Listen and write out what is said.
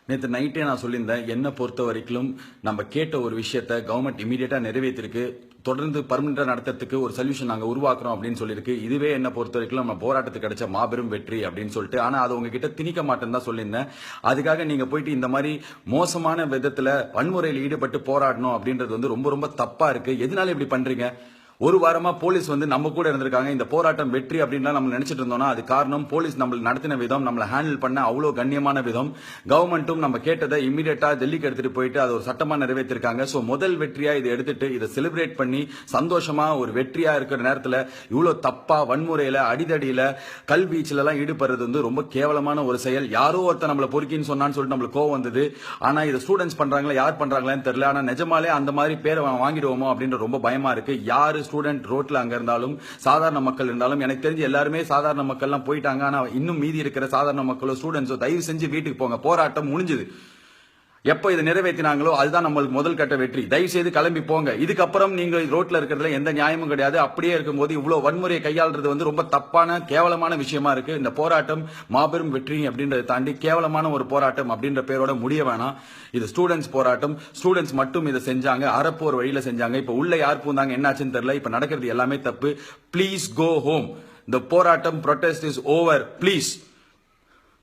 நேற்று நைட்டே நான் சொல்லியிருந்தேன், என்ன பொறுத்த வரைக்கும் நம்ம கேட்ட ஒரு விஷயத்த கவர்மெண்ட் இமீடியட்டா நிறைவேற்றிருக்கு. தொடர்ந்து பர்மனெண்டா நடத்துறதுக்கு ஒரு சொல்யூஷன் நாங்க உருவாக்குறோம் அப்படின்னு சொல்லியிருக்கு. இதுவே என்ன பொறுத்த வரைக்கும் நம்ம போராட்டத்துக்கு கிடைச்ச மாபெரும் வெற்றி அப்படின்னு சொல்லிட்டு, ஆனா அது உங்ககிட்ட திணிக்க மாட்டேன்னு தான் சொல்லியிருந்தேன். அதுக்காக நீங்க போயிட்டு இந்த மாதிரி மோசமான விதத்துல வன்முறையில் ஈடுபட்டு போராடணும் அப்படின்றது வந்து ரொம்ப ரொம்ப தப்பா இருக்கு. எதனால இப்படி பண்றீங்க? ஒரு வாரமா போலீஸ் வந்து நம்ம கூட இருந்திருக்காங்க. இந்த போராட்டம் வெற்றி அப்படின்னு நம்ம நினைச்சிட்டு இருந்தோம்னா அது காரணம் போலீஸ் நம்மள நடத்தின விதம், நம்மள ஹேண்டில் பண்ண அவ்வளவு கண்ணியமான விதம். கவர்மெண்ட்டும் நம்ம கேட்டதை இமீடியட்டா டெல்லிக்கு எடுத்துட்டு போயிட்டு அது ஒரு சட்டமா நிறைவேற்றிருக்காங்க. சோ முதல் வெற்றியா இதை எடுத்துட்டு இதை செலிப்ரேட் பண்ணி சந்தோஷமா ஒரு வெற்றியா இருக்கிற நேரத்துல இவ்வளவு தப்பா வன்முறையில அடிதடியில கல்வீச்சுல எல்லாம் ஈடுபடுறது வந்து ரொம்ப கேவலமான ஒரு செயல். யாரோ ஒருத்தர் நம்மள பொறுக்கின்னு சொன்னான்னு சொல்லிட்டு நம்மளுக்கு கோவம் வந்தது. ஆனா இதை ஸ்டூடெண்ட்ஸ் பண்றாங்களா யார் பண்றாங்களான்னு தெரியல. ஆனா நிஜமாலே அந்த மாதிரி பேரை வாங்கிடுவோமோ அப்படின்ற ரொம்ப பயமா இருக்கு. யாரு ஸ்டூடெண்ட் ரோட்ல அங்க இருந்தாலும் சாதாரண மக்கள் இருந்தாலும் எனக்கு தெரிஞ்சு எல்லாருமே சாதாரண மக்கள் எல்லாம் போயிட்டாங்க. ஆனா இன்னும் மீதி இருக்கிற சாதாரண மக்களோ ஸ்டூடெண்ட்ஸோ தயவு செஞ்சு வீட்டுக்கு போங்க. போராட்டம் முடிஞ்சது. எப்ப இதை நிறைவேற்றினாங்களோ அதுதான் நம்மளுக்கு முதல் கட்ட வெற்றி. தயவு செய்து கிளம்பி போங்க. இதுக்கப்புறம் நீங்க ரோட்ல இருக்கிறதுல எந்த நியாயமும் கிடையாது. அப்படியே இருக்கும்போது இவ்வளவு வன்முறையை கையாளுறது வந்து ரொம்ப தப்பான கேவலமான விஷயமா இருக்கு. இந்த போராட்டம் மாபெரும் வெற்றி அப்படின்றத தாண்டி கேவலமான ஒரு போராட்டம் அப்படின்ற பேரோட முடிய வேணாம். இது ஸ்டூடெண்ட்ஸ் போராட்டம். ஸ்டூடெண்ட்ஸ் மட்டும் இதை செஞ்சாங்க. அறப்போர் வழியில செஞ்சாங்க. இப்ப உள்ள யார் பூந்தாங்க என்னாச்சுன்னு தெரியல. இப்ப நடக்கிறது எல்லாமே தப்பு. Please go home. இந்த போராட்டம் ப்ரொடெஸ்ட் இஸ் ஓவர். ப்ளீஸ்.